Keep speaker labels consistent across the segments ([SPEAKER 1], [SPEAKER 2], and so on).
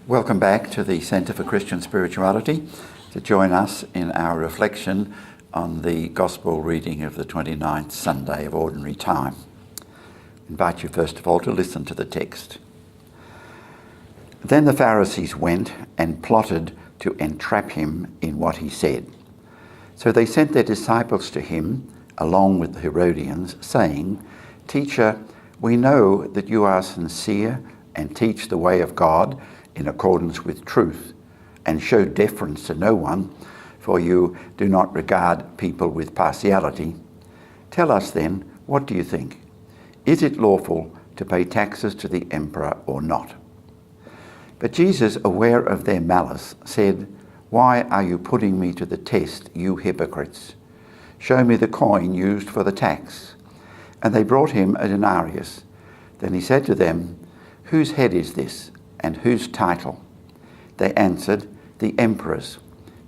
[SPEAKER 1] Welcome back to the Centre for Christian Spirituality to join us in our reflection on the Gospel reading of the 29th Sunday of Ordinary Time. I invite you first of all to listen to the text. Then the Pharisees went and plotted to entrap him in what he said. So they sent their disciples to him, along with the Herodians, saying, "Teacher, we know that you are sincere and teach the way of God in accordance with truth, and show deference to no one, for you do not regard people with partiality. Tell us then, what do you think? Is it lawful to pay taxes to the emperor or not?" But Jesus, aware of their malice, said, "Why are you putting me to the test, you hypocrites? Show me the coin used for the tax." And they brought him a denarius. Then he said to them, "Whose head is this, and whose title?" They answered, "The emperor's."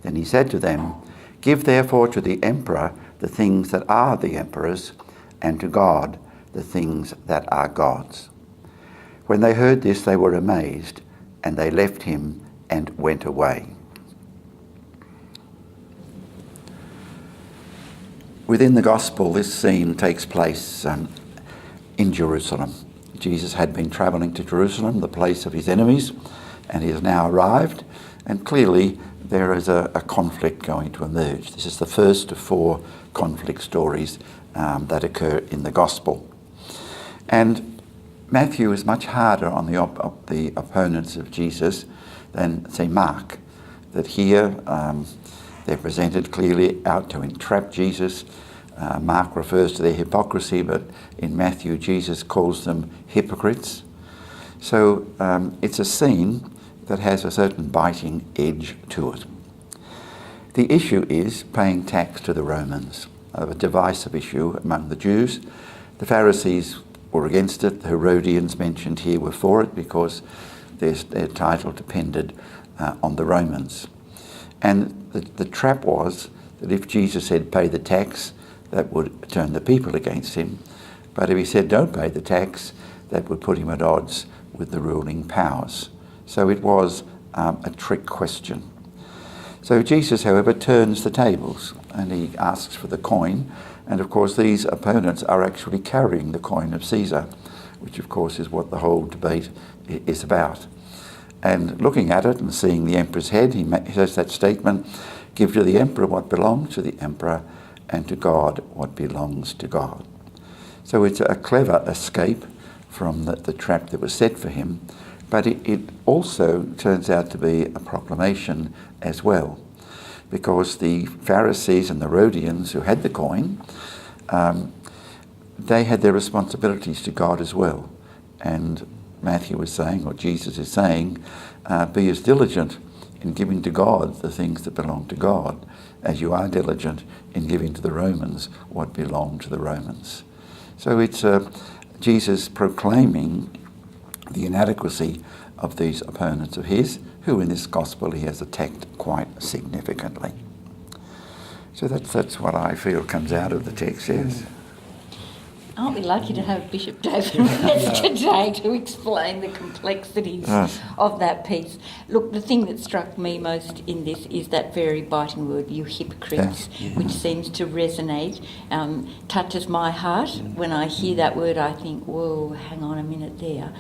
[SPEAKER 1] Then he said to them, "Give therefore to the emperor the things that are the emperor's, and to God the things that are God's." When they heard this, they were amazed, and they left him and went away. Within the Gospel, this scene takes place in Jerusalem. Jesus had been travelling to Jerusalem, the place of his enemies, and he has now arrived, and clearly there is a conflict going to emerge. This is the first of 4 conflict stories that occur in the Gospel. And Matthew is much harder on the opponents of Jesus than, say, Mark, that here they're presented clearly out to entrap Jesus. Mark refers to their hypocrisy, but in Matthew, Jesus calls them hypocrites. So it's a scene that has a certain biting edge to it. The issue is paying tax to the Romans, a divisive issue among the Jews. The Pharisees were against it. The Herodians mentioned here were for it because their title depended on the Romans. And the trap was that if Jesus said pay the tax, that would turn the people against him. But if he said don't pay the tax, that would put him at odds with the ruling powers. So it was a trick question. So Jesus, however, turns the tables and he asks for the coin. And of course, these opponents are actually carrying the coin of Caesar, which of course is what the whole debate is about. And looking at it and seeing the emperor's head, he says that statement, "Give to the emperor what belongs to the emperor, and to God what belongs to God." So it's a clever escape from the trap that was set for him, but it also turns out to be a proclamation as well, because the Pharisees and the Herodians who had the coin, they had their responsibilities to God as well. And Matthew is saying, or Jesus is saying, be as diligent in giving to God the things that belong to God as you are diligent in giving to the Romans what belonged to the Romans. So it's Jesus proclaiming the inadequacy of these opponents of his, who in this gospel he has attacked quite significantly. So that's what I feel comes out of the text, yes.
[SPEAKER 2] Aren't we lucky to have Bishop David with us today to explain the complexities of that piece? Look, the thing that struck me most in this is that very biting word, "you hypocrites," which seems to resonate, touches my heart. When I hear that word, I think, whoa, hang on a minute there.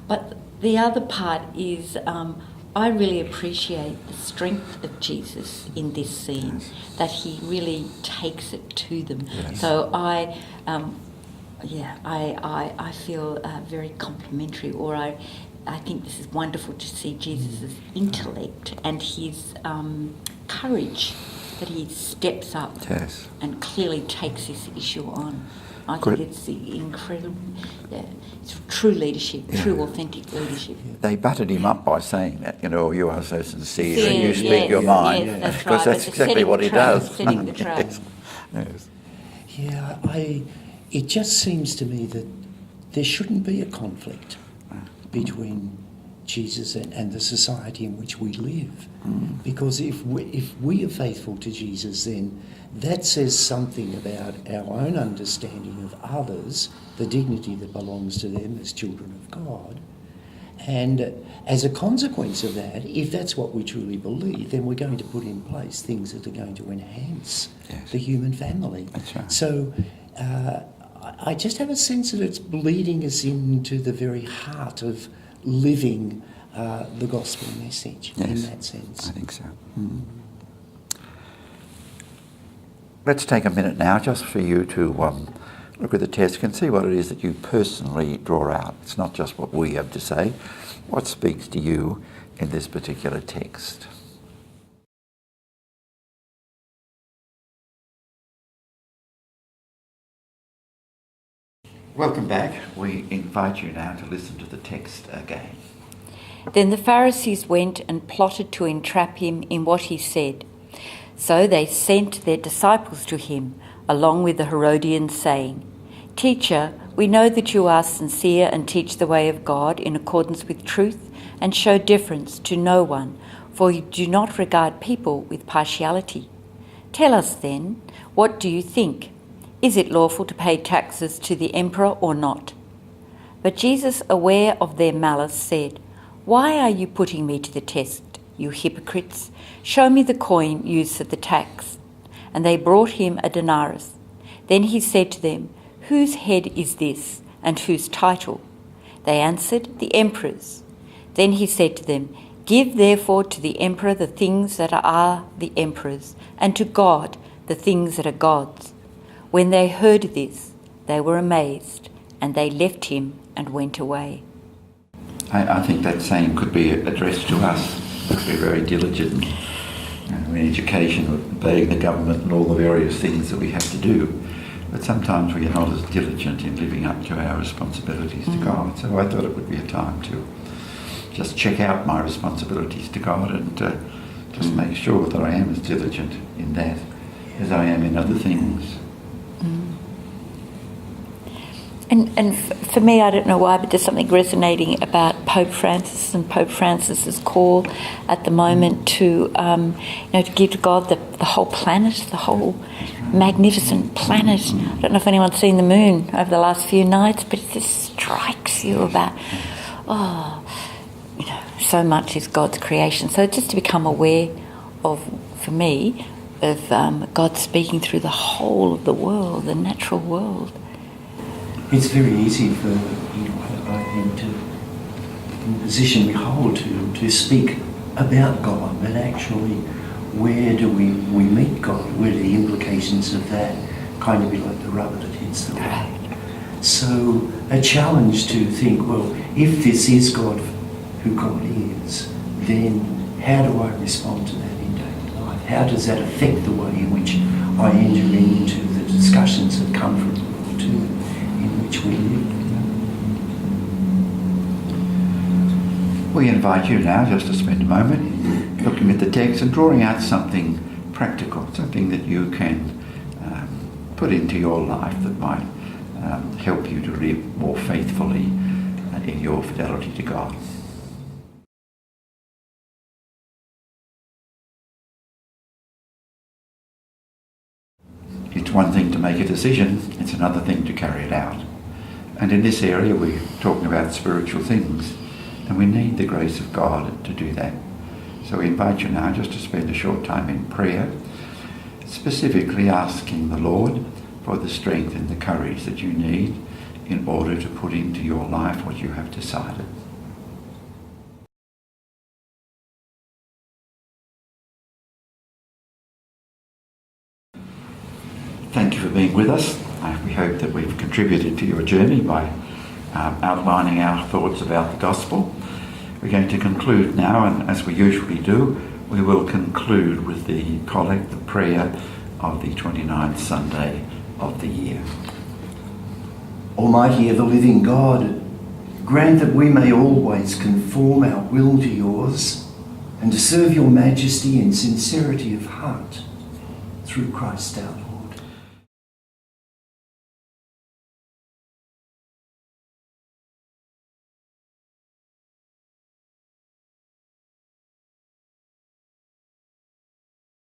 [SPEAKER 2] But the other part is I really appreciate the strength of Jesus in this scene, that he really takes it to them. Yes. So I feel very complimentary, or I think this is wonderful to see Jesus' intellect and his courage, that he steps up and clearly takes this issue on. I think it's incredible. It's true leadership, true authentic leadership.
[SPEAKER 1] They buttered him up by saying that, you are so sincere and you speak your mind.
[SPEAKER 2] Yes, that's
[SPEAKER 1] because
[SPEAKER 2] right.
[SPEAKER 1] that's exactly what he does.
[SPEAKER 2] Setting the trap.
[SPEAKER 1] Yes.
[SPEAKER 3] Yeah, it just seems to me that there shouldn't be a conflict between Jesus and the society in which we live. Because if we are faithful to Jesus, then that says something about our own understanding of others, the dignity that belongs to them as children of God, And as a consequence of that, if that's what we truly believe, then we're going to put in place things that are going to enhance the human family.
[SPEAKER 1] That's right.
[SPEAKER 3] So I just have a sense that it's bleeding us into the very heart of living the gospel message in that sense.
[SPEAKER 1] I think so. Let's take a minute now just for you to look at the text and see what it is that you personally draw out. It's not just what we have to say. What speaks to you in this particular text? Welcome back. We invite you now to listen to the text again.
[SPEAKER 2] Then the Pharisees went and plotted to entrap him in what he said. So they sent their disciples to him, along with the Herodians, saying, "Teacher, we know that you are sincere and teach the way of God in accordance with truth and show deference to no one, for you do not regard people with partiality. Tell us then, what do you think? Is it lawful to pay taxes to the emperor or not?" But Jesus, aware of their malice, said, "Why are you putting me to the test, you hypocrites? Show me the coin used for the tax." And they brought him a denarius. Then he said to them, "Whose head is this, and whose title?" They answered, "The emperor's." Then he said to them, "Give therefore to the emperor the things that are the emperor's, and to God the things that are God's." When they heard this, they were amazed, and they left him and went away.
[SPEAKER 1] I think that same could be addressed to us. We could be very diligent in education, obeying the government and all the various things that we have to do. But sometimes we are not as diligent in living up to our responsibilities to God. So I thought it would be a time to just check out my responsibilities to God and just make sure that I am as diligent in that as I am in other things.
[SPEAKER 2] And for me, I don't know why, but there's something resonating about Pope Francis and Pope Francis's call at the moment to give to God the whole planet, the whole magnificent planet. I don't know if anyone's seen the moon over the last few nights, but it just strikes you about, so much is God's creation. So just to become aware of, for me, of God speaking through the whole of the world, the natural world.
[SPEAKER 3] It's very easy for in the position we hold to speak about God, but actually where do we meet God? Where do the implications of that kind of be like the rubber that hits the road? So a challenge to think, well, if this is God, who God is, then how do I respond to that in daily life? How does that affect the way in which I enter into the discussions that come from World 2 in which we live?
[SPEAKER 1] We invite you now just to spend a moment looking at the text and drawing out something practical, something that you can put into your life that might help you to live more faithfully in your fidelity to God. It's one thing to make a decision, it's another thing to carry it out. And in this area we're talking about spiritual things, and we need the grace of God to do that. So we invite you now just to spend a short time in prayer, specifically asking the Lord for the strength and the courage that you need in order to put into your life what you have decided. Thank you for being with us. We hope that we've contributed to your journey by outlining our thoughts about the gospel. We're going to conclude now, and as we usually do, we will conclude with the collect, the prayer of the 29th Sunday of the year.
[SPEAKER 3] Almighty ever living God, grant that we may always conform our will to yours and to serve your majesty in sincerity of heart through Christ our Lord.